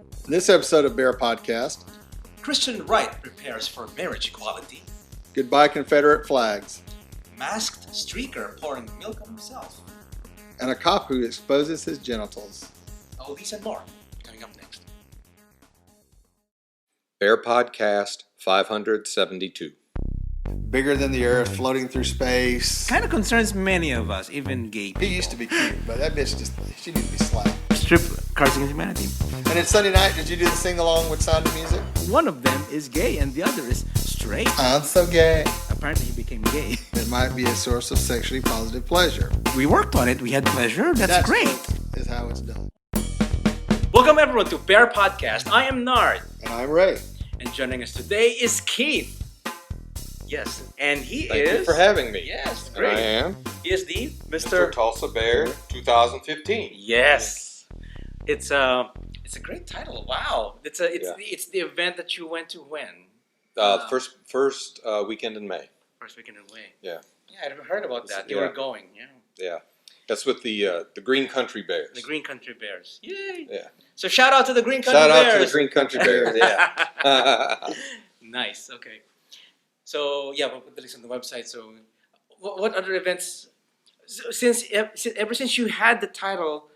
In this episode of Bear Podcast, Christian right prepares for marriage equality. goodbye Confederate flags, Masked streaker pouring milk on himself. and a cop who exposes his genitals. All these and more coming up next. BearPodcast 572. Bigger than the earth, floating through space. Kind of concerns many of us, even gay people. He used to be cute, but that bitch she needs to be slapped. Strip Cards Against Humanity. And then Sunday night, did you do the sing-along with Sound of Music? One of them is gay and the other is straight. I'm so gay. Apparently he became gay. It might be a source of sexually positive pleasure. We worked on it. We had pleasure. That's great. Is how it's done. Welcome everyone to Bear Podcast. I am Nard. And I'm Ray. And joining us today is Keith. Yes, and he Thank is... you for having me. Yes, And great. I am He is the Mr. Tulsa Bear 2015. Yes, it's a great title. Wow, it's the event that you went to when? First weekend in May. First weekend in May. Yeah. Yeah, I never heard about that. You Yeah. were going. Yeah. Yeah. That's with the Green Country Bears. The Green Country Bears. Yay! Yeah. So shout out to the Green Country Shout Bears. out to the Green Country Bears. Yeah. Nice. Okay. So yeah, we'll put the links on the website. So, what other events? Ever since you had the title,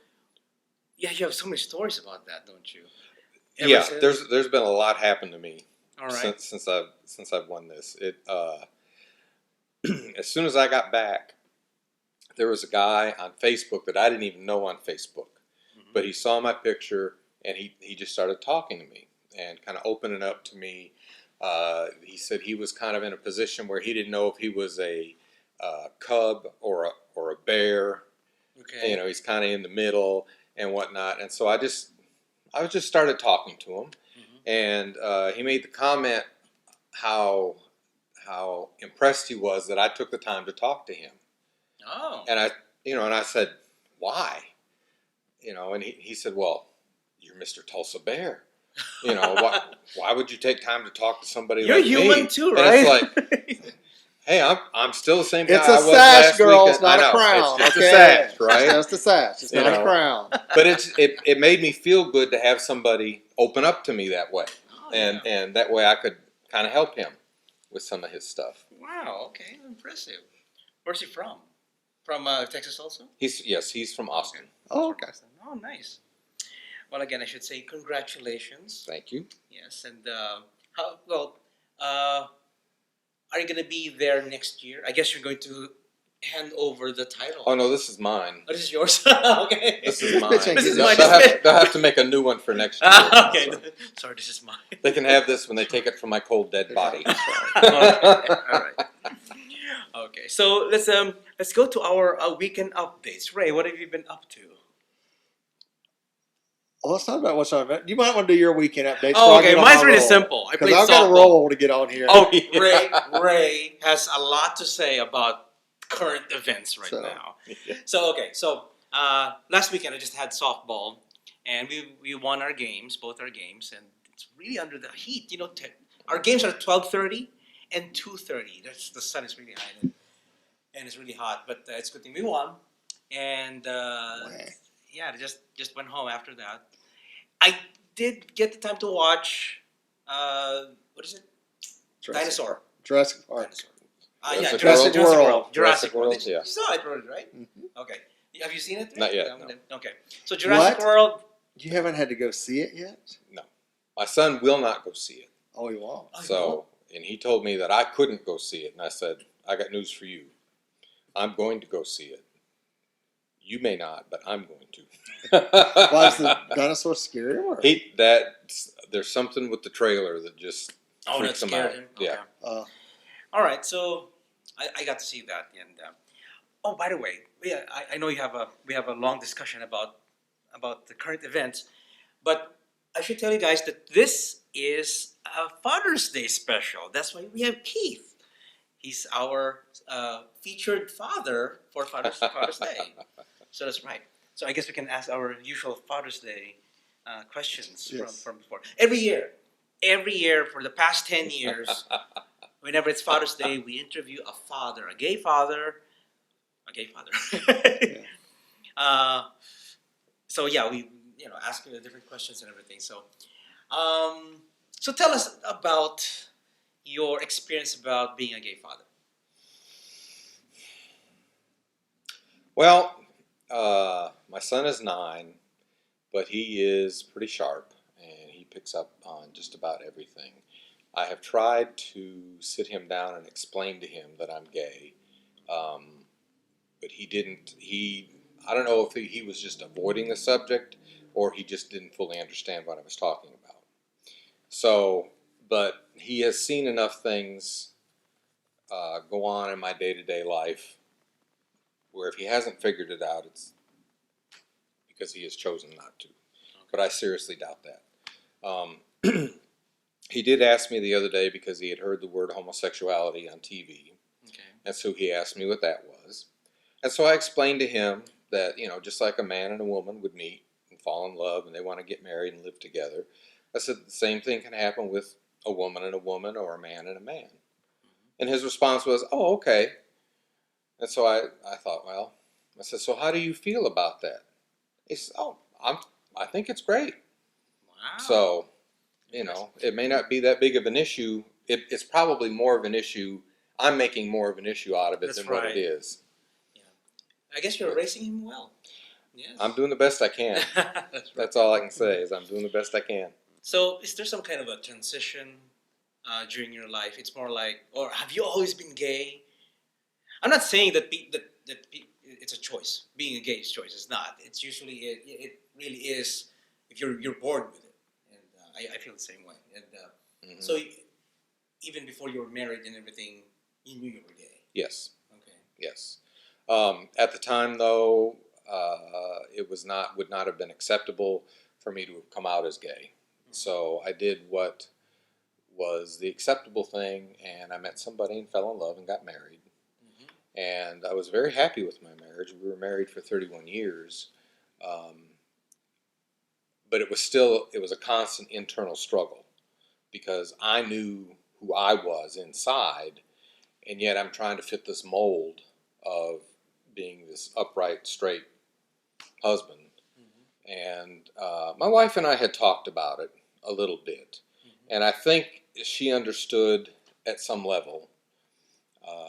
yeah, you have so many stories about that, don't you? Yeah. Since- There's been a lot happen to me All right. since I've won this. It as soon as I got back, there was a guy on Facebook that I didn't even know on Facebook, but he saw my picture and he just started talking to me and kind of opening up to me. He said he was kind of in a position where he didn't know if he was a cub or a bear. Okay. You know, he's kind of in the middle and whatnot. And so I just started talking to him, and he made the comment how impressed he was that I took the time to talk to him. Oh. And I said, why? And he said, well, you're Mr. Tulsa Bear. Why would you take time to talk to somebody You're like me? human too, And right? it's like, hey, I'm still the same guy It's I a was sash, last girls, weekend. not I a know, crown. It's just okay? a sash, right? It's just a sash. It's not a crown. But it made me feel good to have somebody open up to me that way, and that way I could kind of help him with some of his stuff. Wow. Okay. Impressive. Where's he from? From Texas also? He's from Austin. Oh, okay. Oh, nice. Well, again, I should say congratulations. Thank you. Yes, and are you going to be there next year? I guess you're going to hand over the title. Oh no, this is mine. Oh, this is yours? Okay. This is mine. This is mine. They'll have to make a new one for next year. Okay. So Sorry, this is mine. they can have this when they take it from my cold dead body. Okay. All right. Okay, so let's go to our weekend updates. Ray, what have you been up to? Well, let's talk about what's on. You might want to do your weekend updates. Oh, okay. Mine's really simple. I Because played I've got a softball. roll to get on here. Oh, Ray has a lot to say about current events right now. Yeah. So last weekend I just had softball, and we won our games, both our games, and it's really under the heat. Our games are at 12:30 and 2:30. The sun is really high and it's really hot, but it's a good thing we won. And yeah, I just went home after that. I did get the time to watch. What is it? Dinosaur. Jurassic Park. Yeah, Jurassic Jurassic World. World. Jurassic World, You yeah. saw it, right? Mm-hmm. Okay. Have you seen it? Not yet, Yeah, no. Okay. So Jurassic World. You haven't had to go see it yet? No, my son will not go see it. Oh, you won't. And he told me that I couldn't go see it, and I said, I got news for you. I'm going to go see it. You may not, but I'm going to. Why is the dinosaur scary? Or? There's something with the trailer that just freaks him out. him. Yeah. Okay. All right. So I got to see that, and by the way, I know we have a long discussion about the current events, but I should tell you guys that this is a Father's Day special. That's why we have Keith. He's our featured father for Father's Day. So that's right. So I guess we can ask our usual Father's Day questions from before. Every year for the past 10 years, whenever it's Father's Day, we interview a gay father. Yeah. So yeah, ask you the different questions and everything. So tell us about your experience about being a gay father. Well, my son is 9, but he is pretty sharp, and he picks up on just about everything. I have tried to sit him down and explain to him that I'm gay, but he didn't. I don't know if he was just avoiding the subject or he just didn't fully understand what I was talking about. So, but he has seen enough things go on in my day-to-day life where if he hasn't figured it out, it's because he has chosen not to. But I seriously doubt that. He did ask me the other day because he had heard the word homosexuality on TV. Okay. And so he asked me what that was. And so I explained to him that, just like a man and a woman would meet and fall in love and they want to get married and live together, I said the same thing can happen with a woman and a woman or a man and a man. And his response was, oh, okay. And so I thought, well, I said, so how do you feel about that? He said, oh, I think it's great. Wow. So, it may not be that big of an issue. It's probably more of an issue. I'm making more of an issue out of it than what it is. Yeah. I guess you're raising him well. Yes. I'm doing the best I can. That's all I can say is I'm doing the best I can. So is there some kind of a transition during your life? It's more like, or have you always been gay? I'm not saying that it's a choice. Being a gay is a choice. It's not. It's usually, it really is if you're born with it. And I feel the same way. And so even before you were married and everything, you knew you were gay. Yes. Okay. Yes. At the time, though, it would not have been acceptable for me to have come out as gay. Mm-hmm. So I did what was the acceptable thing, and I met somebody and fell in love and got married. Mm-hmm. And I was very happy with my marriage. We were married for 31 years. But it was a constant internal struggle because I knew who I was inside, and yet I'm trying to fit this mold of being this upright, straight husband. Mm-hmm. And my wife and I had talked about it a little bit, and I think she understood at some level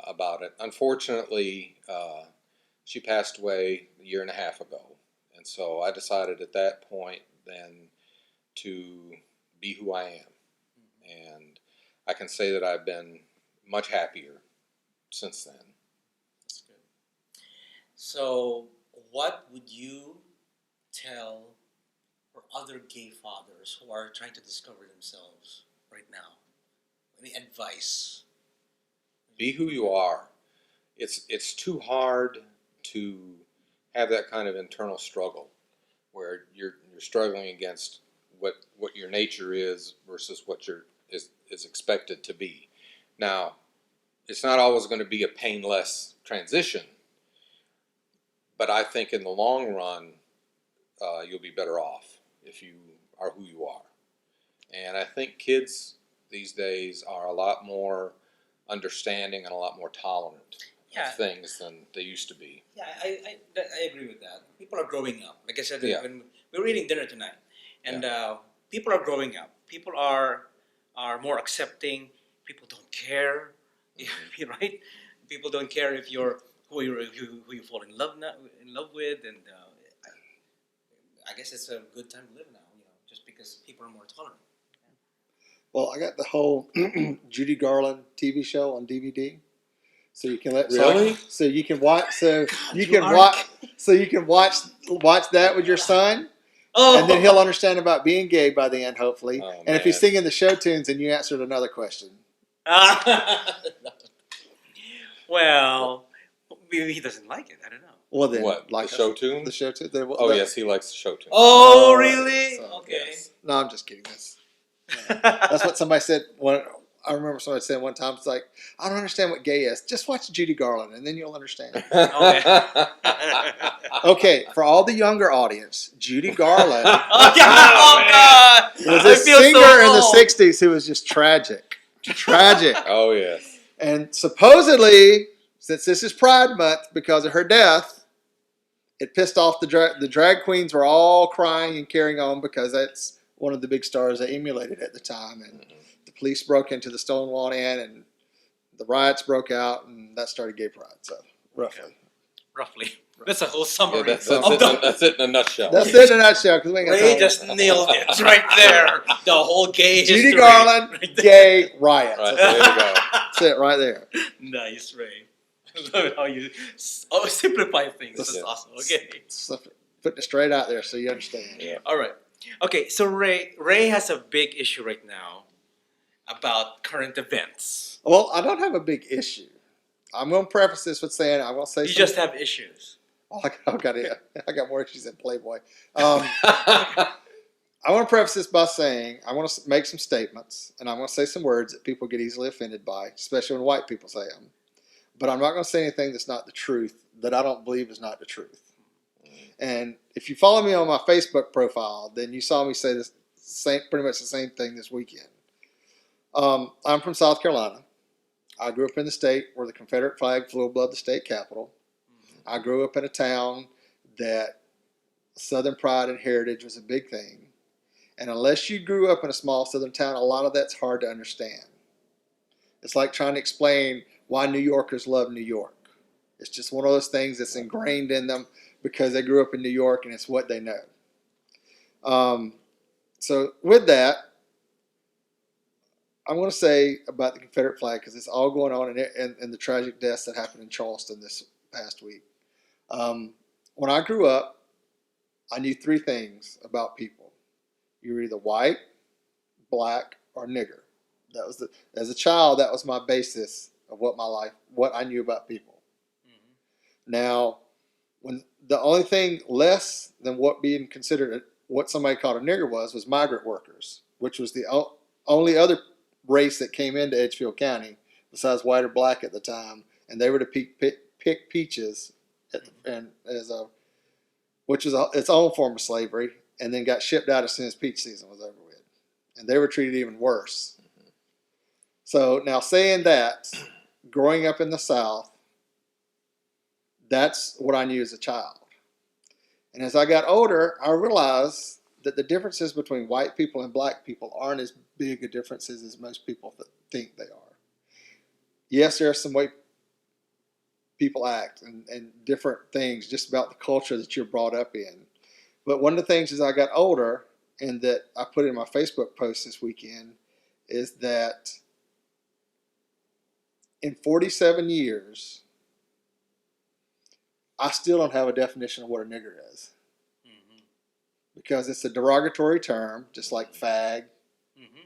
about it. Unfortunately, she passed away a year and a half ago, and so I decided at that point then to be who I am. And I can say that I've been much happier since then. That's good. So what would you tell for other gay fathers who are trying to discover themselves right now? Any advice? Be who you are. It's too hard to have that kind of internal struggle where you're struggling against what your nature is versus what is expected to be. Now, it's not always going to be a painless transition, but I think in the long run, you'll be better off if you are who you are. And I think kids these days are a lot more understanding and a lot more tolerant of things than they used to be. Yeah, I agree with that. People are growing up. Like I said, when we were eating dinner tonight, and people are growing up. People are more accepting. People don't care, right? People don't care if you're who you fall in love with, and I guess it's a good time to live now. Just because people are more tolerant. Well, I got the whole Judy Garland TV show on DVD, so you can so you can watch that with your son. Oh. And then he'll understand about being gay by the end, hopefully. Oh, and if he's singing the show tunes, and you answered another question. Well, maybe he doesn't like it. I don't know. Well, then, what? Like the show tunes? The show tunes. Yes, he likes the show tunes. Oh, really? So, okay. Yes. No, I'm just kidding. That's what somebody said. I remember somebody saying one time, it's like, I don't understand what gay is. Just watch Judy Garland, and then you'll understand. Okay. Okay, for all the younger audience, Judy Garland God. was a singer in the 60s who was just tragic. Tragic. Oh, yes. And supposedly, since this is Pride Month, because of her death, it pissed off the drag queens were all crying and carrying on because that's one of the big stars they emulated at the time. And the police broke into the Stonewall Inn and the riots broke out, and that started gay pride. So roughly. Okay. Roughly. That's a whole summary. Yeah, that's it in a nutshell. That's it in a nutshell. Because we ain't got Ray time. just nailed it right there. The whole gay Judy history. Garland, Right there. gay riots. Right, there you go. That's it right there. Nice, Ray. I love how you simplify things. That's awesome. Okay. Putting it straight out there so you understand. Yeah. All right. Okay, so Ray has a big issue right now about current events. Well, I don't have a big issue. I'm going to preface this with saying I'm going to say You just have issues. Oh, I got more issues than Playboy. I want to preface this by saying I want to make some statements, and I'm going to say some words that people get easily offended by, especially when white people say them. But I'm not going to say anything that's not the truth, that I don't believe is not the truth. And if you follow me on my Facebook profile, then you saw me say this pretty much the same thing this weekend. I'm from South Carolina. I grew up in the state where the Confederate flag flew above the state capitol. I grew up in a town that Southern pride and heritage was a big thing. And unless you grew up in a small Southern town, a lot of that's hard to understand. It's like trying to explain why New Yorkers love New York. It's just one of those things that's ingrained in them because they grew up in New York and it's what they know. So with that, I'm going to say about the Confederate flag because it's all going on in the tragic deaths that happened in Charleston this past week. When I grew up, I knew three things about people. You were either white, black, or nigger. As a child, that was my basis of what I knew about people. Mm-hmm. Now, when the only thing less than what being considered what somebody called a nigger was migrant workers, which was the only other race that came into Edgefield County besides white or black at the time, and they were to pick peaches, which was its own form of slavery, and then got shipped out as soon as peach season was over with, and they were treated even worse. Mm-hmm. So now saying that, growing up in the South, that's what I knew as a child. And as I got older, I realized that the differences between white people and black people aren't as big a differences as most people think they are. Yes, there are some way people act and different things just about the culture that you're brought up in. But one of the things as I got older, and that I put in my Facebook post this weekend, is that in 47 years, I still don't have a definition of what a nigger is. Mm-hmm. Because it's a derogatory term, just like fag, mm-hmm.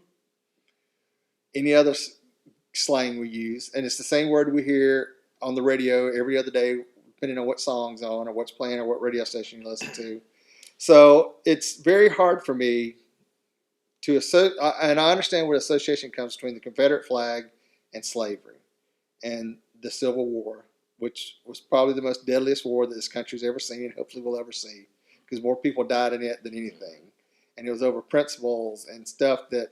any other slang we use. And it's the same word we hear on the radio every other day, depending on what song's on or what's playing or what radio station you listen to. So it's very hard for me to and I understand where the association comes between the Confederate flag and slavery and the Civil War, which was probably the most deadliest war that this country's ever seen and hopefully will ever see, because more people died in it than anything. And it was over principles and stuff that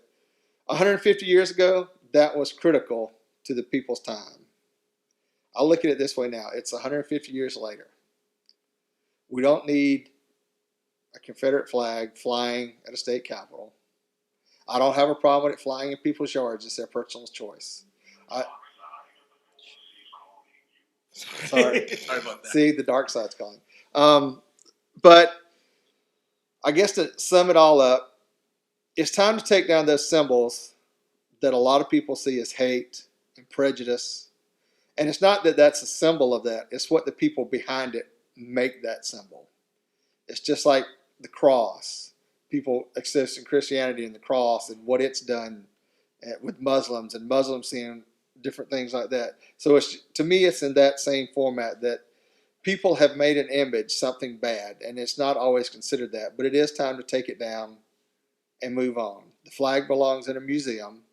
150 years ago, that was critical to the people's time. I'll look at it this way now. It's 150 years later. We don't need a Confederate flag flying at a state capitol. I don't have a problem with it flying in people's yards. It's their personal choice. Sorry about that. See, the dark side's calling. But I guess to sum it all up, it's time to take down those symbols that a lot of people see as hate and prejudice. And it's not that that's a symbol of that. It's what the people behind it make that symbol. It's just like the cross. People accepting Christianity and the cross and what it's done with Muslims and Muslims seeing different things like that. So to me, it's in that same format that people have made an image, something bad, and it's not always considered that. But it is time to take it down and move on. The flag belongs in a museum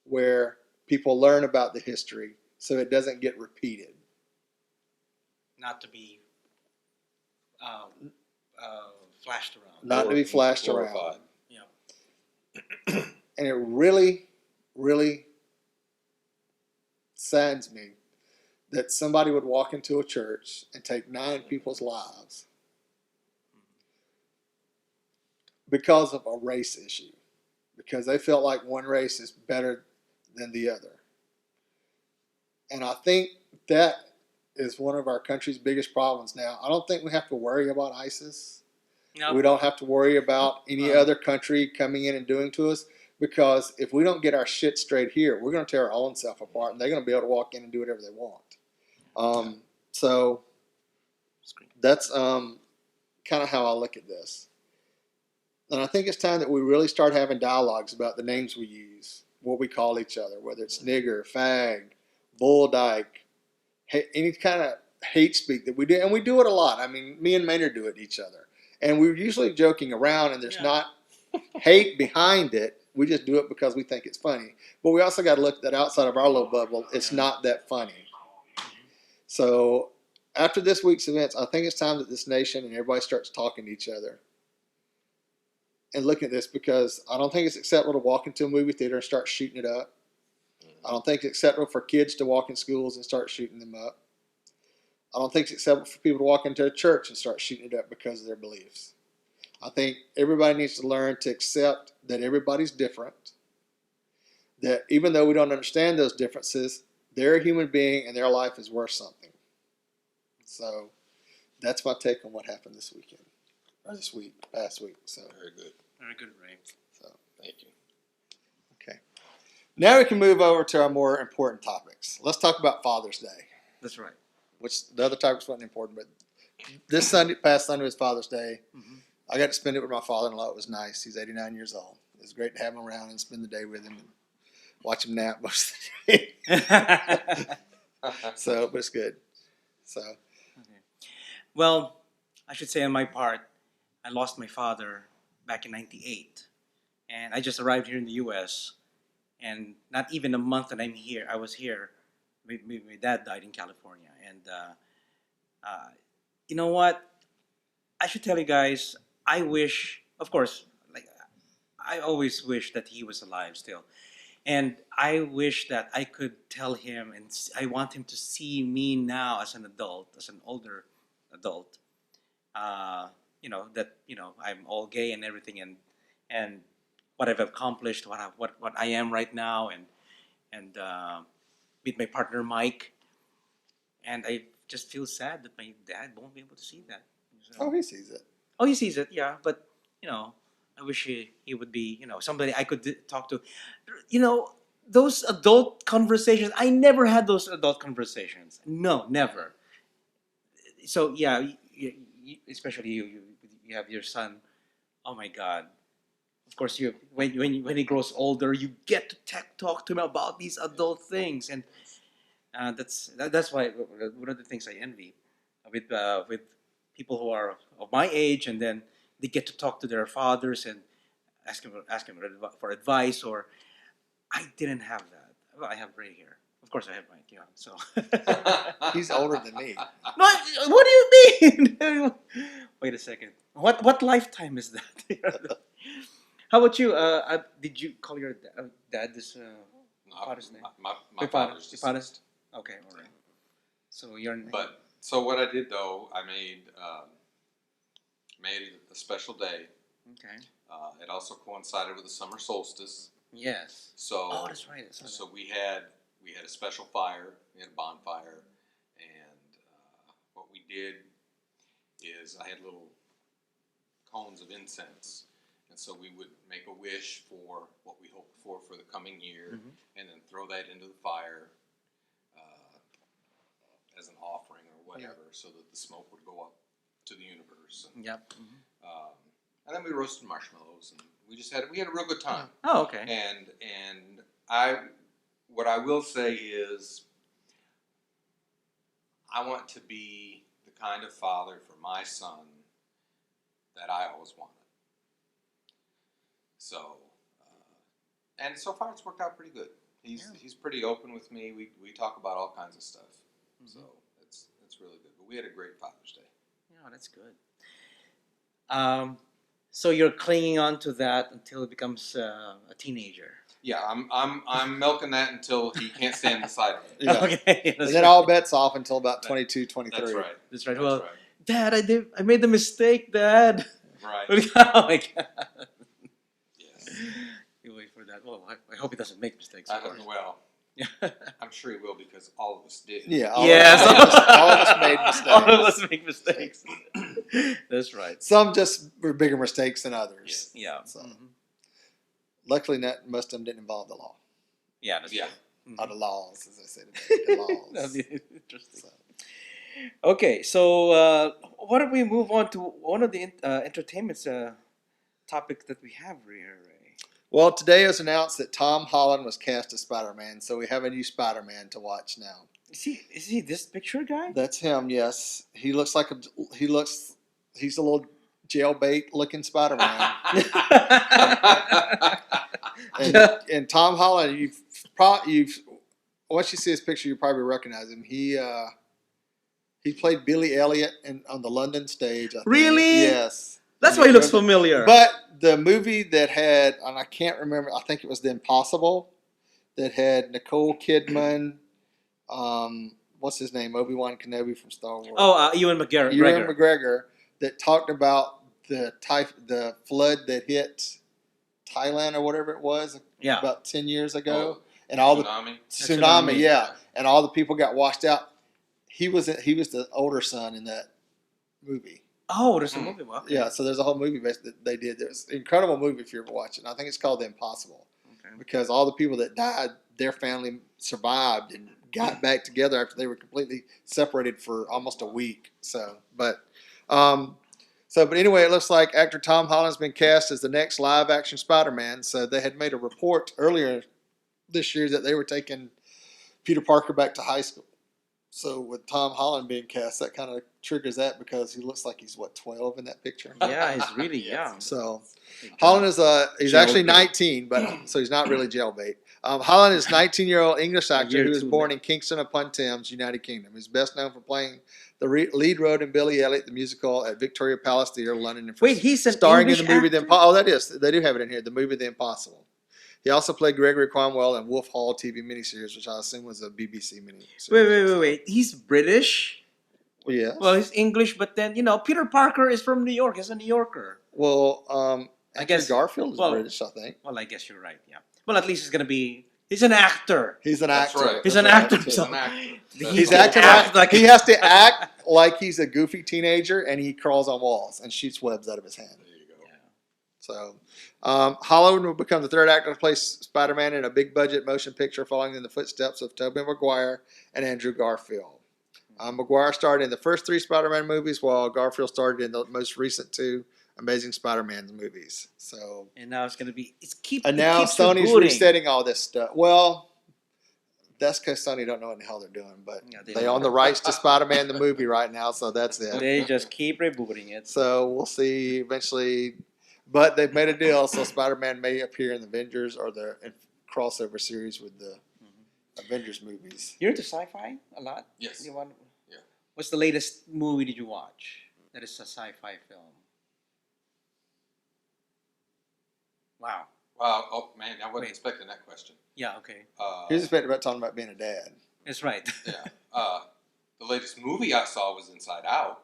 where people learn about the history so it doesn't get repeated. Not to be flashed around. Not to be flashed around. Yeah. And it really, really saddens me that somebody would walk into a church and take 9 people's lives because of a race issue, because they felt like one race is better than the other. And I think that is one of our country's biggest problems now. I don't think we have to worry about ISIS. No. We don't have to worry about any other country coming in and doing to us, because if we don't get our shit straight here, we're going to tear our own self apart, and they're going to be able to walk in and do whatever they want. So that's kind of how I look at this. And I think it's time that we really start having dialogues about the names we use, what we call each other, whether it's nigger, fag, bull dyke, any kind of hate speak that we do. And we do it a lot. I mean, me and Maynard do it to each other. And we're usually joking around, and there's not hate behind it. We just do it because we think it's funny. But we also got to look at that outside of our little bubble. It's not that funny. So after this week's events, I think it's time that this nation and everybody starts talking to each other and looking at this, because I don't think it's acceptable to walk into a movie theater and start shooting it up. I don't think it's acceptable for kids to walk in schools and start shooting them up. I don't think it's acceptable for people to walk into a church and start shooting it up because of their beliefs. I think everybody needs to learn to accept that everybody's different, that even though we don't understand those differences, they're a human being and their life is worth something. So that's my take on what happened this weekend, or this week, past week. So Very good. Very good, Ray. So thank you. okay. Now we can move over to our more important topics. Let's talk about Father's Day, That's right. which the other topics wasn't important, but this past Sunday was Father's Day. Mm-hmm. I got to spend it with my father-in-law. It was nice. He's 89 years old. It was great to have him around and spend the day with him and watch him nap most of the day. So, but it's good. So, Well, I should say on my part, I lost my father back in '98, and I just arrived here in the U.S. And not even a month that I was here. My dad died in California, and you know what? I should tell you guys. I wish, of course, like I always wish that he was alive still, and I wish that I could tell him, and I want him to see me now as an adult, as an older adult. I'm all gay and everything, and what I've accomplished, what I am right now, and with my partner Mike, and I just feel sad that my dad won't be able to see that. So, he sees it. oh, he sees it, yeah, but I wish he would be somebody I could talk to. Those adult conversations. I never had those adult conversations. No, never. So yeah, especially you have your son. Oh my God! Of course, when he grows older, you get to talk to him about these adult things, and that's why one of the things I envy with people who are of my age, and then they get to talk to their fathers and ask him for advice. Or I didn't have that. Well, I have Ray here. Of course, I have Mike. Yeah, so He's older than me. no, what do you mean? Wait a second. What lifetime is that? How about you? Did you call your dad this father's name? My father's father's. Okay, all right. So your name. But so what I did though, I made a special day. Okay. It also coincided with the summer solstice. Yes. So oh, that's right. So we had a special fire. We had a bonfire, and what we did is I had little cones of incense, and so we would make a wish for what we hoped for the coming year, and then throw that into the fire as an offering or whatever, so that the smoke would go up to the universe. And, yep. and then we roasted marshmallows, and we had a real good time. Oh, okay. And what I will say is, I want to be the kind of father for my son that I always wanted. So, and so far it's worked out pretty good. He's pretty open with me. We talk about all kinds of stuff. So it's really good. But we had a great Father's Day. Yeah, that's good. So you're clinging on to that until it becomes a teenager. Yeah, I'm milking that until he can't stand beside me. Yeah. Okay. And then all bets off until about 22, 23. That's right. That's right. That's Well, right. Dad, I made the mistake, Dad. Right. Oh my God. Yes. You wait for that. Well, I hope he doesn't make mistakes. Of course. Well, Yeah. I'm sure he will because all of us did. Yeah. Yes. All of us made mistakes. All of us make mistakes. That's right. Some just were bigger mistakes than others. Yeah. So, Mhm. luckily, most of them didn't involve the law. Yeah. That's Yeah. true. Or the laws, as I say today. The laws. That'd be interesting. So, Okay, so why don't we move on to one of the entertainment topics that we have here, Ray? well, today it was announced that Tom Holland was cast as Spider-Man, so we have a new Spider-Man to watch now. Is he this picture guy? That's him. Yes, he's a little jailbait looking Spider-Man. and Tom Holland, you've once you see his picture, you probably recognize him. He played Billy Elliot on the London stage. I think. Really? Yes. That's why he looks familiar. But the movie that had, and I can't remember, I think it was The Impossible, that had Nicole Kidman, what's his name, Obi-Wan Kenobi from Star Wars. Oh, Ewan McGregor. Ewan McGregor, that talked about the flood that hit Thailand or whatever it was, about 10 years ago, and all tsunami. the tsunami, yeah, and all the people got washed out. He was the older son in that movie. Oh, there's a movie. Okay. Yeah, so there's a whole movie that they did. There's an incredible movie if you ever watch it. I think it's called The Impossible, because all the people that died, their family survived and got back together after they were completely separated for almost a week. But anyway, it looks like actor Tom Holland's been cast as the next live-action Spider-Man. So they had made a report earlier this year that they were taking Peter Parker back to high school. So with Tom Holland being cast, that kind of triggers that because he looks like he's 12 in that picture. Yeah, he's really young. So Holland is he's actually 19, but so he's not really jailbait. Holland is a 19-year-old English actor who was born in Kingston upon Thames, United Kingdom. He's best known for playing the lead role in Billy Elliot, the musical at Victoria Palace Theatre, London. And Wait, he's an starring English in the movie actor? The Impossible. Oh, that is. They do have it in here. The movie The Impossible. He also played Gregory Cromwell in Wolf Hall TV miniseries, which I assume was a BBC miniseries. Wait. He's British? Well, yeah. Well, he's English, but then, Peter Parker is from New York. He's a New Yorker. Well, I guess Garfield is British, I think. Well, I guess you're right, yeah. Well, at least he's an actor. He's an That's actor. right. He's an actor. He's So an actor. He's acting like he has to act like he's a goofy teenager, and he crawls on walls and shoots webs out of his hand. There you go. Yeah. So, Holland will become the third actor to play Spider-Man in a big-budget motion picture, following in the footsteps of Tobey Maguire and Andrew Garfield. Maguire starred in the first 3 Spider-Man movies, while Garfield starred in the most recent 2 Amazing Spider-Man movies. So, and now and now Sony's resetting all this stuff. Well, that's because Sony don't know what the hell they're doing, but they own the rights to Spider-Man the movie right now, so that's it. They just keep rebooting it. So we'll see eventually, but they've made a deal, so Spider-Man may appear in the Avengers or the crossover series with the Avengers movies. You're into sci-fi a lot? Yes. Yeah. What's the latest movie did you watch that is a sci-fi film? Wow. Wow. Oh, man, I wasn't expecting that question. Yeah, okay. He was expecting about talking about being a dad. That's right. Yeah. The latest movie I saw was Inside Out.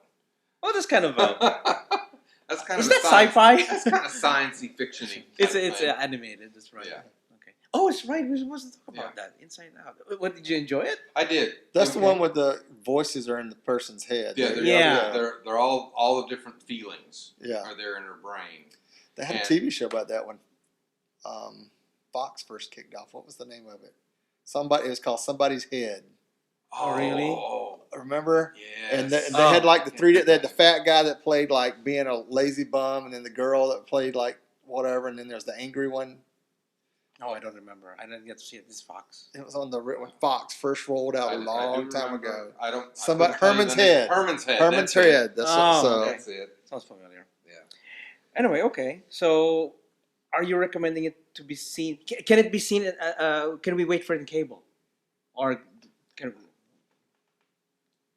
Oh, that's kind of That's kind is of that sci-fi? That's kind of sciencey fiction-y. It's animated. That's right. Yeah. Okay. Oh, it's right. We're supposed to talk about that. Inside Out. What, did you enjoy it? I did. That's the one with the voices are in the person's head. Yeah, they're all the different feelings. Yeah. Are there in her brain? They had a TV show about that when Fox first kicked off. What was the name of it? It was called Somebody's Head. Oh, really? Remember? Yes. And they had like they had the fat guy that played like being a lazy bum, and then the girl that played like whatever, and then there's the angry one. Oh, I don't remember. I didn't get to see it. This Fox. It was on when Fox first rolled out a long time ago. Herman's Head. Herman's Head. That's it. Sounds familiar. Yeah. Anyway, okay. So, are you recommending it to be seen? Can it be seen? Can we wait for it in cable, or can?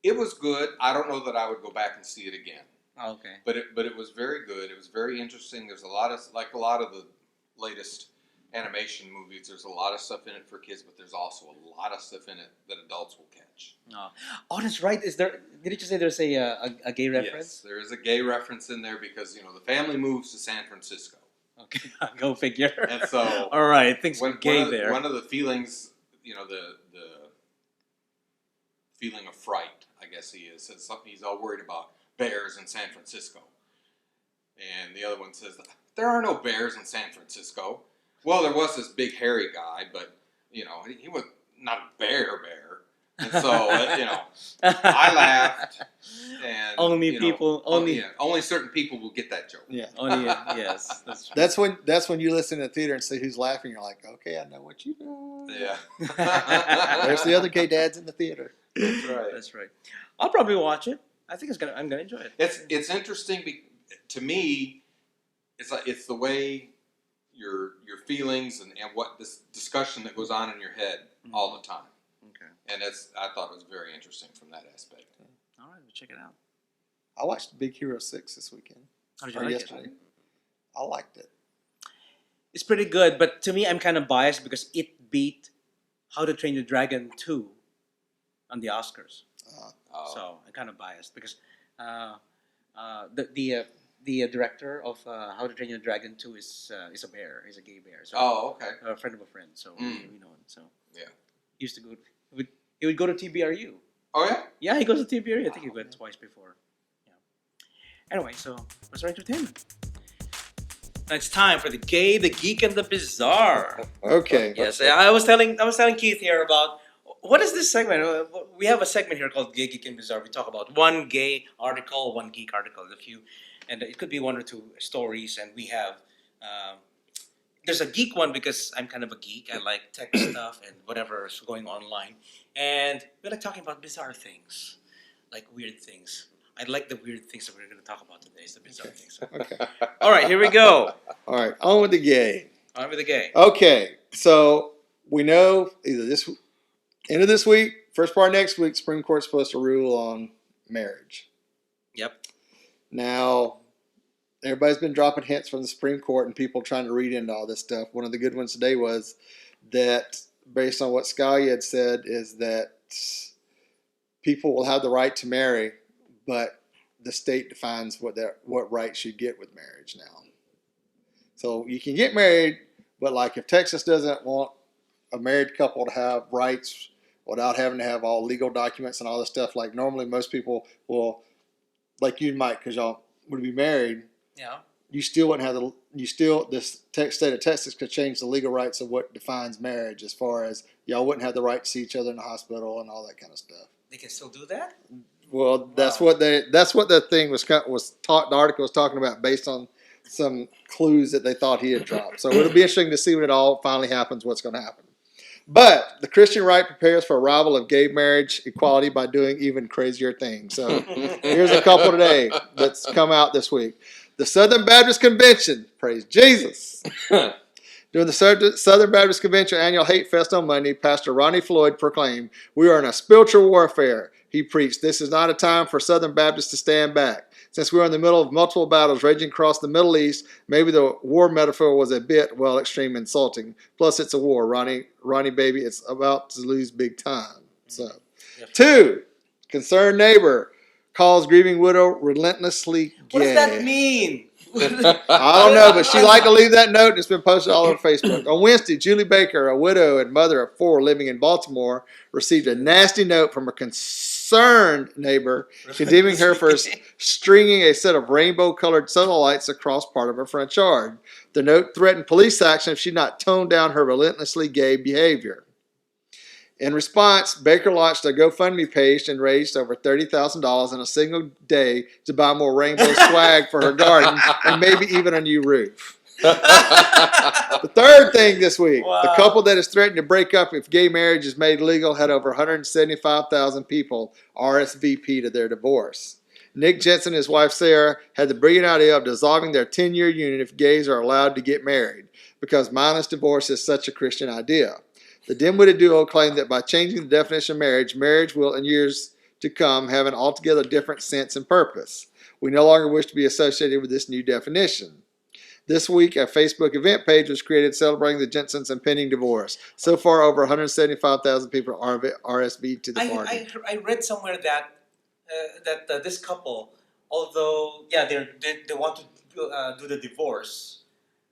It was good. I don't know that I would go back and see it again. Oh, okay. But it was very good. It was very interesting. There's a lot of the latest animation movies, there's a lot of stuff in it for kids, but there's also a lot of stuff in it that adults will catch. Oh, that's right. Is there? Did you just say there's a gay reference? Yes, there is a gay reference in there because the family moves to San Francisco. Okay, go figure. And so, all right, things were gay there. One of the feelings, the feeling of fright, I guess he is. Says something. He's all worried about bears in San Francisco, and the other one says there are no bears in San Francisco. Well, there was this big hairy guy, but he was not a bear. And so, I laughed, and only certain people will get that joke. Yeah. Yes, that's true. That's when you listen to the theater and see who's laughing. You're like, okay, I know what you do. Yeah. There's the other gay dads in the theater. That's right. That's right. I'll probably watch it. I think I'm gonna enjoy it. It's interesting to me. It's the way your feelings and what this discussion that goes on in your head all the time. Okay. And I thought it was very interesting from that aspect. All right, we'll check it out. I watched Big Hero 6 this weekend. How did you like yesterday. it? I liked it. It's pretty good, but to me, I'm kind of biased because it beat How to Train Your Dragon 2 on the Oscars. So I'm kind of biased because the director of How to Train Your Dragon 2 is a bear. He's a gay bear. So Okay. a friend of a friend. So we know him. So Yeah. he used to go. He would go to TBRU. Oh yeah. Yeah, he goes to TBRU. I think he went twice before. Yeah. Anyway, so what's our entertainment? Now it's time for the gay, the geek, and the bizarre. Okay. Yes, I was telling Keith here about what is this segment. We have a segment here called Gay, Geek, and Bizarre. We talk about one gay article, one geek article, and it could be one or two stories. And we have there's a geek one because I'm kind of a geek. I like tech stuff and whatever is going online, and we like talking about bizarre things, like weird things. I like the weird things that we're going to talk about today. Is the bizarre things. Okay. All right, here we go. All right. On with the gay. On with the gay. Okay. So we know either end of this week, first part of next week, Supreme Court's supposed to rule on marriage. Yep. Now, everybody's been dropping hints from the Supreme Court and people trying to read into all this stuff. One of the good ones today was that, based on what Scalia had said, is that people will have the right to marry, but the state defines what rights you get with marriage now. So you can get married, but like if Texas doesn't want a married couple to have rights without having to have all legal documents and all this stuff, like normally most people will, like you might, because y'all would be married. Yeah. You still wouldn't have this state of Texas could change the legal rights of what defines marriage, as far as y'all wouldn't have the right to see each other in the hospital and all that kind of stuff. They can still do that? Well, that's what the thing was taught. The article was talking about based on some clues that they thought he had dropped. So it'll be interesting to see when it all finally happens, what's going to happen. But the Christian right prepares for arrival of gay marriage equality by doing even crazier things. So here's a couple today that's come out this week. The Southern Baptist Convention, praise Jesus. During the Southern Baptist Convention annual Hate Fest on Monday, Pastor Ronnie Floyd proclaimed, "We are in a spiritual warfare." He preached, "This is not a time for Southern Baptists to stand back. Since we are in the middle of multiple battles raging across the Middle East, maybe the war metaphor was a bit, extreme insulting. Plus, it's a war, Ronnie baby. It's about to lose big time." So, 2, concerned neighbor calls grieving widow relentlessly gay. What does that mean? I don't know, but she liked to leave that note, and it's been posted all over Facebook. On Wednesday, Julie Baker, a widow and mother of 4 living in Baltimore, received a nasty note from a concerned neighbor condemning her for stringing a set of rainbow-colored solar lights across part of her front yard. The note threatened police action if she did not tone down her relentlessly gay behavior. In response, Baker launched a GoFundMe page and raised over $30,000 in a single day to buy more rainbow swag for her garden and maybe even a new roof. The third thing this week, the couple that is threatened to break up if gay marriage is made legal had over 175,000 people RSVP to their divorce. Nick Jensen and his wife Sarah had the brilliant idea of dissolving their 10-year union if gays are allowed to get married, because mindless divorce is such a Christian idea. The dim-witted duo claimed that by changing the definition of marriage will, in years to come, have an altogether different sense and purpose. We no longer wish to be associated with this new definition. This week, a Facebook event page was created celebrating the Jensens' impending divorce. So far, over 175,000 people RSVP'd to the party. I read somewhere that this couple, although they want to do the divorce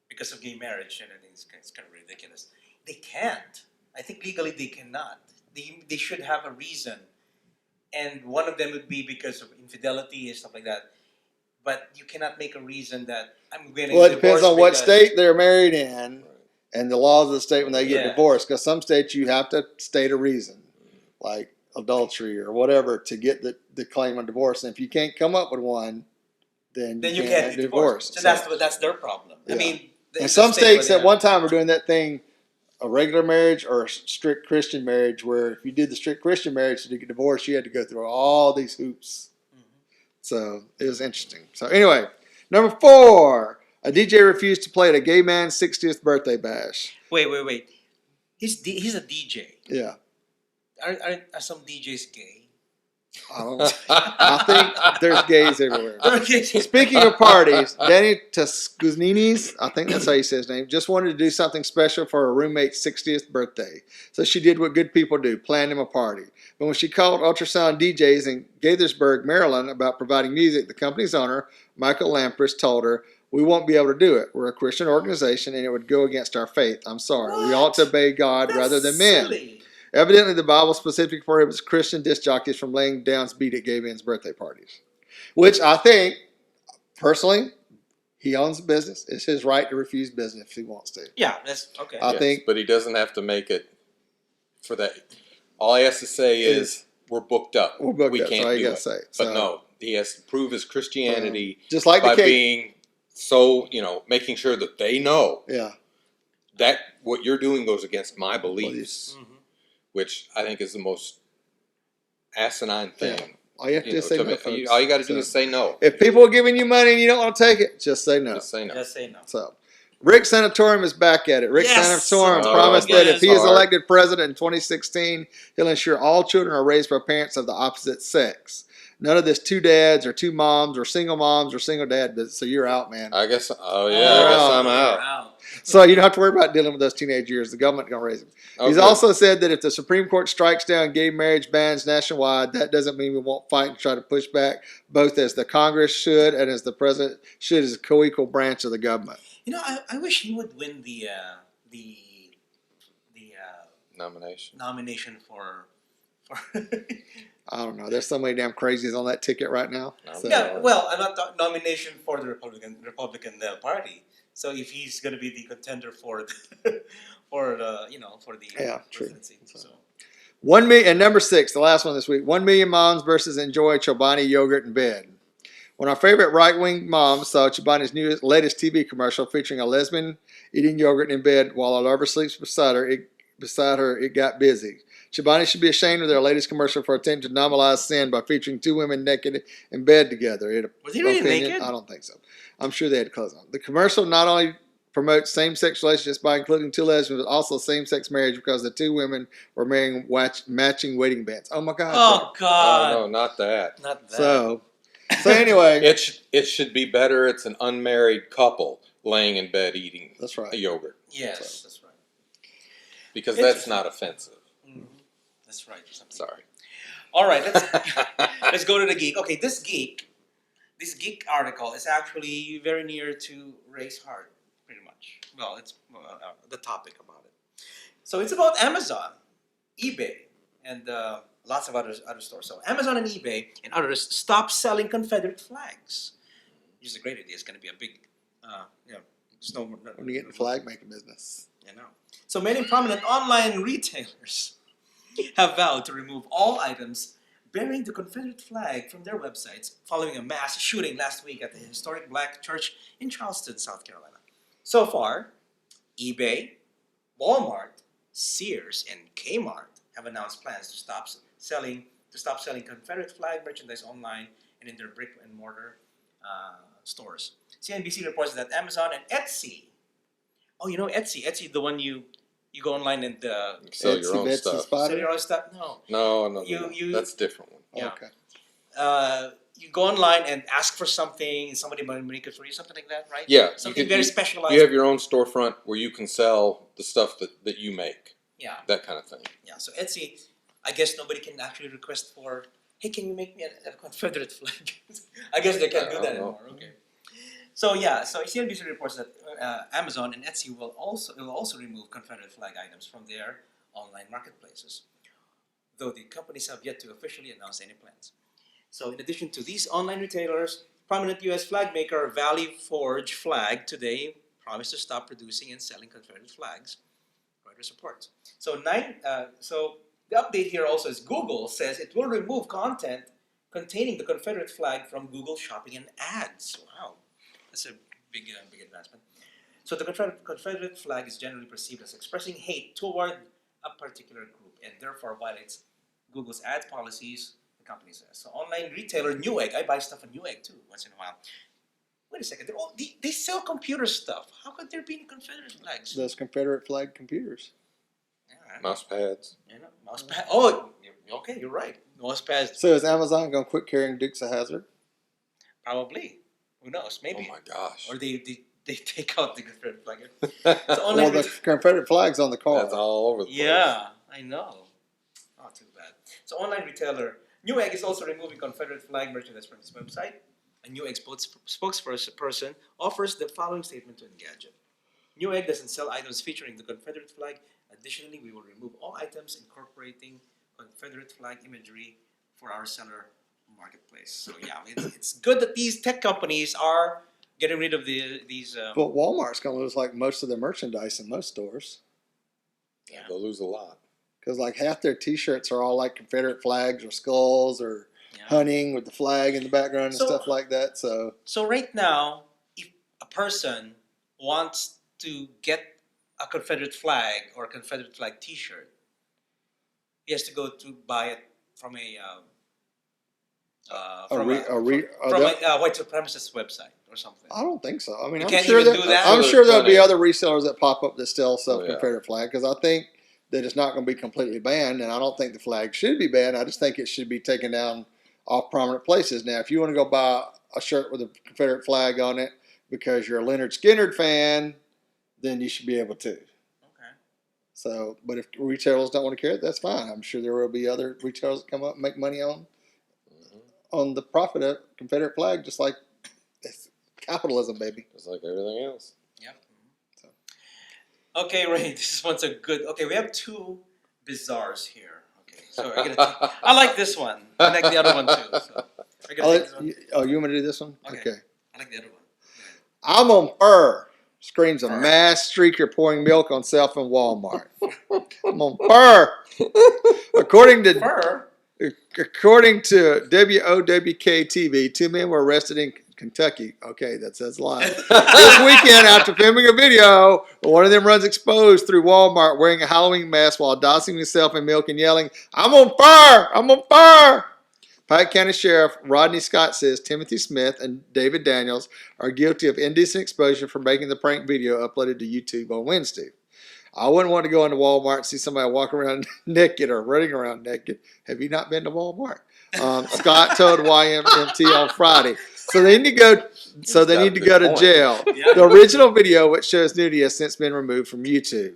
because of gay marriage, and I think it's kind of ridiculous. They can't. I think legally they cannot. They should have a reason, and one of them would be because of infidelity and stuff like that. But you cannot make a reason that I'm getting. Well, it depends on what because, state they're married in and the laws of the state when they get Yeah. divorced. Because some states you have to state a reason, like adultery or whatever, to get the claim of divorce. And if you can't come up with one, then you can't can't have be divorce. divorced. So that's their problem. Yeah. I mean, And some states at one time were doing that thing, a regular marriage or a strict Christian marriage, where if you did the strict Christian marriage to get divorced, you had to go through all these hoops. So it was interesting. So anyway, number 4, a DJ refused to play at a gay man's 60th birthday bash. Wait. He's a DJ. Yeah. Are some DJs gay? I don't know. I think there's gays everywhere. Okay. Speaking of parties, Danny Tuscuzninis, I think that's how you say his name, just wanted to do something special for her roommate's 60th birthday. So she did what good people do, planned him a party. But when she called Ultrasound DJs in Gaithersburg, Maryland about providing music, the company's owner, Michael Lampris, told her, "We won't be able to do it. We're a Christian organization and it would go against our faith. I'm sorry. We ought to obey God rather than men." Silly. Evidently, the Bible specifically prohibits Christian disc jockeys from laying down beat at gay men's birthday parties. Which I think, personally, he owns the business. It's his right to refuse business if he wants to. Yeah, that's okay. I think, but he doesn't have to make it for that. All he has to say is, "We're booked up. We're booked we up." can't So all you do gotta it." say. But So, no, he has to prove his Christianity just like by the cake. being so, making sure that they know Yeah. that what you're doing goes against my beliefs, Beliefs. Mm-hmm. which I think is the most asinine thing. Yeah. All you have to do is say no, folks. All you got to do So, is say no. if people are giving you money and you don't want to take it, just say no. Just say no. Just say no. So, Rick Sanatorium is back at it. Rick Yes! Sanatorium Oh, promised that if he is hard. elected president in 2016, he'll ensure all children are raised by parents of the opposite sex. None of this 2 dads or 2 moms or single dad business. So you're out, man. I guess. Oh yeah, I guess I'm You're out. So you don't have to worry about dealing with those teenage years. The government going to raise them. Oh, He's good. also said that if the Supreme Court strikes down gay marriage bans nationwide, that doesn't mean we won't fight and try to push back, both as the Congress should and as the president should, as a co-equal branch of the government. I wish he would win the nomination. nomination for. I don't know. There's so many damn crazies on that ticket right now. So, Yeah, well, I'm not nomination for the Republican Party. So if he's going to be the contender for the for the presidency. So. 1 million, and number 6, the last one this week. 1 million moms versus enjoy Chobani yogurt in bed. When our favorite right-wing mom saw Chobani's latest TV commercial featuring a lesbian eating yogurt in bed while a lover sleeps beside her, it got busy. Chobani should be ashamed of their latest commercial for attempting to normalize sin by featuring 2 women naked in bed together. Was he really naked? I don't think so. I'm sure they had clothes on. The commercial not only promotes same-sex relationships by including 2 lesbians, but also same-sex marriage because the 2 women were wearing matching wedding bands. Oh my God! Oh God! Oh no, not that. Not that. So anyway, It should be better. It's an unmarried couple laying in bed eating that's right. a yogurt. Yes, that's right. Because that's not offensive. Mm-hmm. That's right. Sorry. All right, let's go to the geek. Okay, this geek article is actually very near to Ray's heart, pretty much. Well, it's the topic about it. So it's about Amazon, eBay, and lots of other stores. So Amazon and eBay and others stop selling Confederate flags. Which is a great idea. It's going to be a big, When you get in flag making business. So many prominent online retailers have vowed to remove all items bearing the Confederate flag from their websites following a mass shooting last week at the historic black church in Charleston, South Carolina. So far, eBay, Walmart, Sears, and Kmart have announced plans to stop selling Confederate flag merchandise online and in their brick and mortar stores. CNBC reports that Amazon and Etsy. Oh, you know Etsy, the one you go online and Sell your own Etsy, stuff. Spider? sell your own stuff. No. No, You- that's a different one. Yeah. Okay. you go online and ask for something, and somebody might make it for you, something like that, right? Yeah. Something very specialized. You have your own storefront where you can sell the stuff that you make. Yeah. That kind of thing. Yeah. So Etsy, I guess nobody can actually request for, hey, can you make me a Confederate flag? I guess they can't do that anymore. Okay. So yeah, so CNBC reports that Amazon and Etsy will also remove Confederate flag items from their online marketplaces, though the companies have yet to officially announce any plans. So in addition to these online retailers, prominent U.S. flag maker Valley Forge Flag today promised to stop producing and selling Confederate flags. Reuters reports. So the update here also is Google says it will remove content containing the Confederate flag from Google Shopping and Ads. Wow, that's a big advancement. So the Confederate flag is generally perceived as expressing hate toward a particular group and therefore violates Google's ads policies, the company says. So online retailer Newegg, I buy stuff on Newegg too once in a while. Wait a second, they sell computer stuff. How could there be any Confederate flags? Those Confederate flag computers. Yeah, Mouse pads. Mouse pad. Oh, okay, you're right. Mouse pads. So is Amazon going to quit carrying Dukes of Hazzard? Probably. Who knows? Maybe. Oh my gosh. Or they take out the Confederate flag. Well, the Confederate flag's on the car. That's all over the place. Yeah, I know. Not too bad. So online retailer Newegg is also removing Confederate flag merchandise from its website. A Newegg spokesperson offers the following statement to Engadget. Newegg doesn't sell items featuring the Confederate flag. Additionally, we will remove all items incorporating Confederate flag imagery for our seller marketplace. So yeah, it's good that these tech companies are getting rid of these. But Walmart's going to lose like most of their merchandise in most stores. Yeah, they'll lose a lot. Because like half their T-shirts are all like Confederate flags or skulls or hunting with the flag in the background and stuff like that. So right now, if a person wants to get a Confederate flag or a Confederate flag T-shirt, he has to go to buy it from a white supremacist website or something. I don't think so. I mean, You I'm can't sure even that do that? I'm sure there'll be other resellers that pop up that still sell Oh, yeah. Confederate flag because I think that it's not going to be completely banned, and I don't think the flag should be banned. I just think it should be taken down off prominent places. Now, if you want to go buy a shirt with a Confederate flag on it because you're a Leonard Skinner fan, then you should be able to. Okay. So, but if retailers don't want to carry it, that's fine. I'm sure there will be other retailers that come up and make money on the profit of Confederate flag, just like it's capitalism, baby. Just like everything else. Yep. So. Okay, Ray, this one's a good. Okay, we have two bizarres here. Okay, so we're gonna take, I like this one. I like the other one too. So we're gonna take this one. You want me to do this one? Okay. I like the other one. I'm on fur. Screams a mass streaker pouring milk on self in Walmart. I'm on fur. According to WOWK TV, 2 men were arrested in Kentucky. Okay, that says a lot. This weekend, after filming a video, one of them runs exposed through Walmart wearing a Halloween mask while dousing himself in milk and yelling, "I'm on fire! I'm on fire!" Pike County Sheriff Rodney Scott says Timothy Smith and David Daniels are guilty of indecent exposure for making the prank video uploaded to YouTube on Wednesday. I wouldn't want to go into Walmart and see somebody walking around naked or running around naked. Have you not been to Walmart? Scott told YMMT on Friday. So they need to go. So they need to go to jail. Yeah. The original video, which shows nudity, has since been removed from YouTube.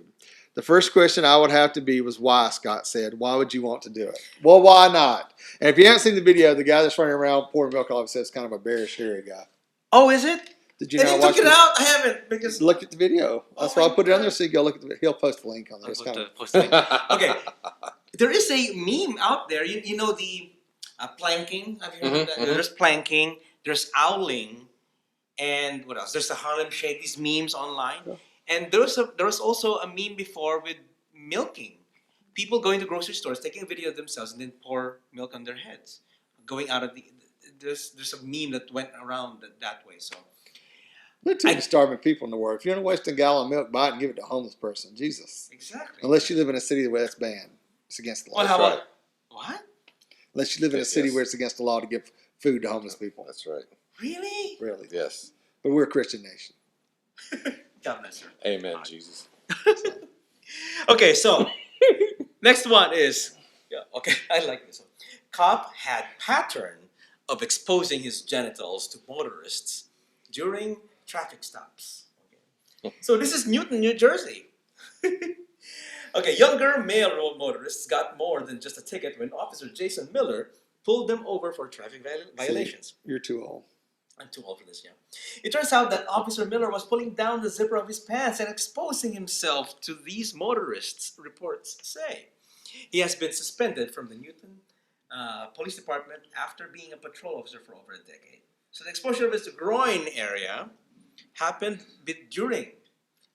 The first question I would have to be was why, Scott said. Why would you want to do it? Well, why not? And if you haven't seen the video, the guy that's running around pouring milk all of a sudden is kind of a bearish, hairy guy. Oh, is it? Did you and not he watch took it out? I haven't. Because look at the video. That's why I put it on there so you go look at the video. He'll post the link on there. Okay. There is a meme out there. You know the planking? Have you heard of that? There's planking. There's owling. And what else? There's the Harlem Shake. These memes online. Yeah. And there was also a meme before with milking. People going to grocery stores, taking a video of themselves, and then pour milk on their heads. Going out of there's a meme that went around that way. So there are too many starving people in the world. If you want to waste a gallon of milk, buy it and give it to a homeless person. Jesus. Exactly. Unless you live in a city where it's banned. It's against the law. Well, how about what? Unless you live in a city where it's against the law to give food to homeless people. That's right. Really? Really. Yes. But we're a Christian nation. God bless her. Amen, Jesus. Okay, so next one is okay. I like this one. Cop had pattern of exposing his genitals to motorists during traffic stops. Okay. So this is Newton, New Jersey. Okay, younger male road motorists got more than just a ticket when Officer Jason Miller pulled them over for traffic violations. See, you're too old. I'm too old for this, yeah. It turns out that Officer Miller was pulling down the zipper of his pants and exposing himself to these motorists, reports say. He has been suspended from the Newton Police Department after being a patrol officer for over a decade. So the exposure of his groin area happened during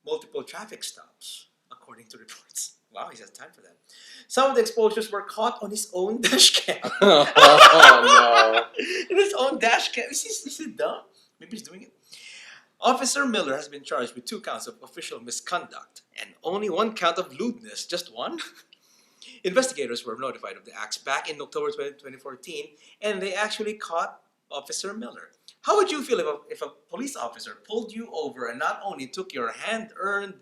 multiple traffic stops, according to reports. Wow, he has time for that. Some of the exposures were caught on his own dash cam. Oh, In his own dash cam. Is he dumb? Maybe he's doing it. Officer Miller has been charged with 2 counts of official misconduct and only 1 count of lewdness. Just 1? Investigators were notified of the acts back in October 2014, and they actually caught Officer Miller. How would you feel if a police officer pulled you over and not only took your hard-earned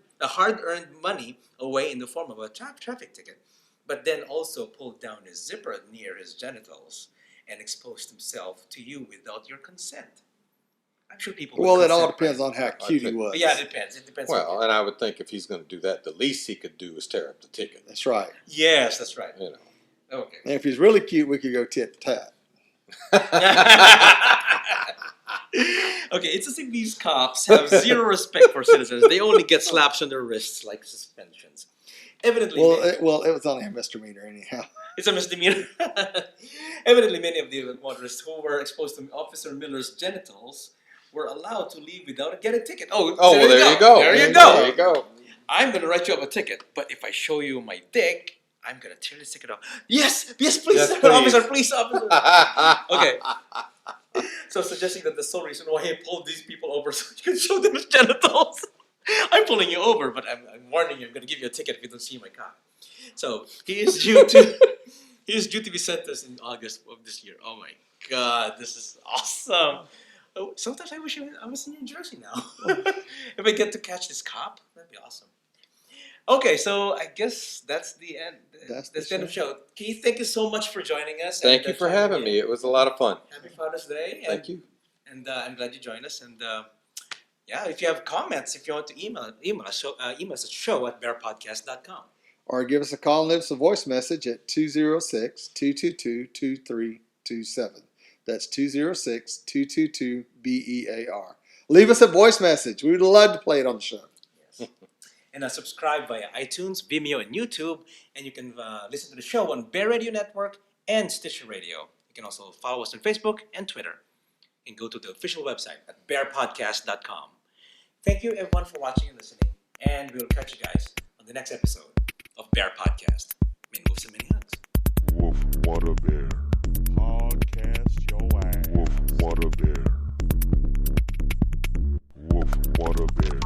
money away in the form of a traffic ticket, but then also pulled down his zipper near his genitals and exposed himself to you without your consent? I'm sure people would Well, it all consent, depends right? on how cute he was. But yeah, it depends. It depends. well, on and I would think if he's going to do that, the least he could do is tear up the ticket. That's right. Yes, that's right. You know. Okay. And if he's really cute, we could go tit-tat. Okay, it's as if these cops have zero respect for citizens. They only get slaps on their wrists like suspensions. Evidently, Well, it was only a misdemeanor anyhow. it's a misdemeanor. Evidently, many of the motorists who were exposed to Officer Miller's genitals were allowed to leave without getting a ticket. Oh, well, there you go. There you go. There you go. I'm going to write you up a ticket, but if I show you my dick, I'm going to tear this ticket off. Yes, please, Yes, officer, please. officer. Okay. So suggesting that the sole reason why he pulled these people over so he could show them his genitals. I'm pulling you over, but I'm warning you, I'm going to give you a ticket if you don't see my cock. So he is due to be sentenced in August of this year. Oh my God, this is awesome. Oh, sometimes I wish I was in New Jersey now. If I get to catch this cop, that'd be awesome. Okay, so I guess that's the end. That's the end of the show. Keith, thank you so much for joining us. Thank you for having me. It was a lot of fun. Happy Father's Day. Thank you. And I'm glad you joined us. And yeah, if you have comments, if you want to email us at show@bearpodcast.com. Or give us a call and leave us a voice message at 206-222-2327. That's 206-222-BEAR. Leave us a voice message. We would love to play it on the show. Yes. And subscribe via iTunes, Vimeo, and YouTube. And you can listen to the show on Bear Radio Network and Stitcher Radio. You can also follow us on Facebook and Twitter. And go to the official website at BearPodcast.com. Thank you, everyone, for watching and listening. And we'll catch you guys on the next episode of Bear Podcast. Many moves and many hugs. Woof, what a bear. Podcast your ass. Woof, what a bear. Woof, what a bear.